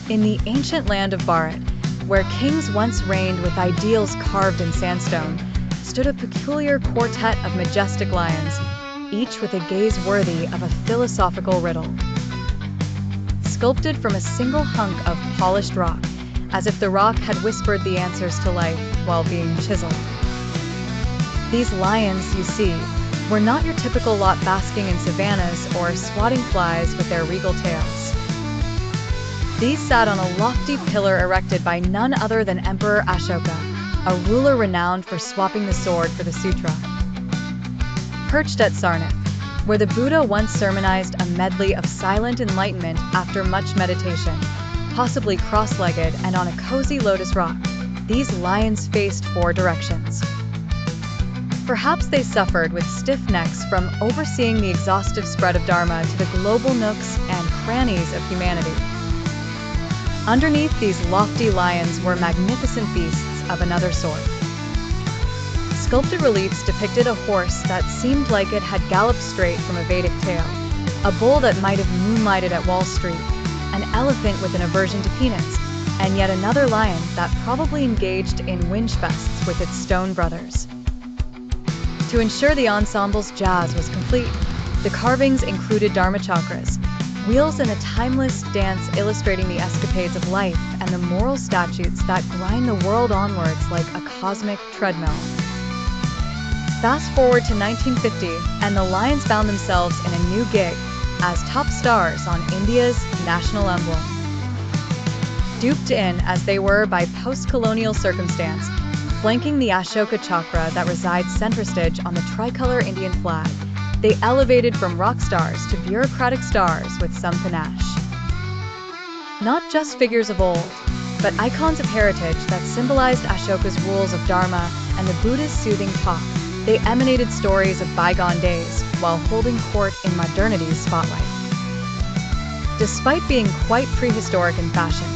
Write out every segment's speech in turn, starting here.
In the ancient land of Bharat, where kings once reigned with ideals carved in sandstone, stood a peculiar quartet of majestic lions, each with a gaze worthy of a philosophical riddle. Sculpted from a single hunk of polished rock, as if the rock had whispered the answers to life while being chiseled. These lions, you see, were not your typical lot basking in savannas or swatting flies with their regal tails. These sat on a lofty pillar erected by none other than Emperor Ashoka, a ruler renowned for swapping the sword for the sutra. Perched at Sarnath, where the Buddha once sermonized a medley of silent enlightenment after much meditation, possibly cross-legged and on a cozy lotus rock, these lions faced 4 directions. Perhaps they suffered with stiff necks from overseeing the exhaustive spread of Dharma to the global nooks and crannies of humanity. Underneath these lofty lions were magnificent beasts of another sort. Sculpted reliefs depicted a horse that seemed like it had galloped straight from a Vedic tale, a bull that might have moonlighted at Wall Street, an elephant with an aversion to peanuts, and yet another lion that probably engaged in whinge fests with its stone brothers. To ensure the ensemble's jazz was complete, the carvings included Dharmachakras, wheels in a timeless dance illustrating the escapades of life and the moral statutes that grind the world onwards like a cosmic treadmill. Fast forward to 1950, and the lions found themselves in a new gig as top stars on India's national emblem. Duped in as they were by post-colonial circumstance, flanking the Ashoka chakra that resides center stage on the tricolor Indian flag, they elevated from rock stars to bureaucratic stars with some panache. Not just figures of old, but icons of heritage that symbolized Ashoka's rules of Dharma and the Buddha's soothing talk, they emanated stories of bygone days while holding court in modernity's spotlight. Despite being quite prehistoric in fashion,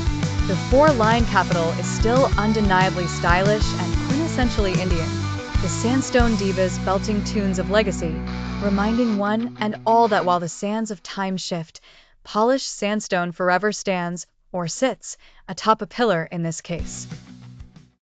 the 4-lion capital is still undeniably stylish and quintessentially Indian, the sandstone divas belting tunes of legacy, reminding one and all that while the sands of time shift, polished sandstone forever stands, or sits, atop a pillar in this case.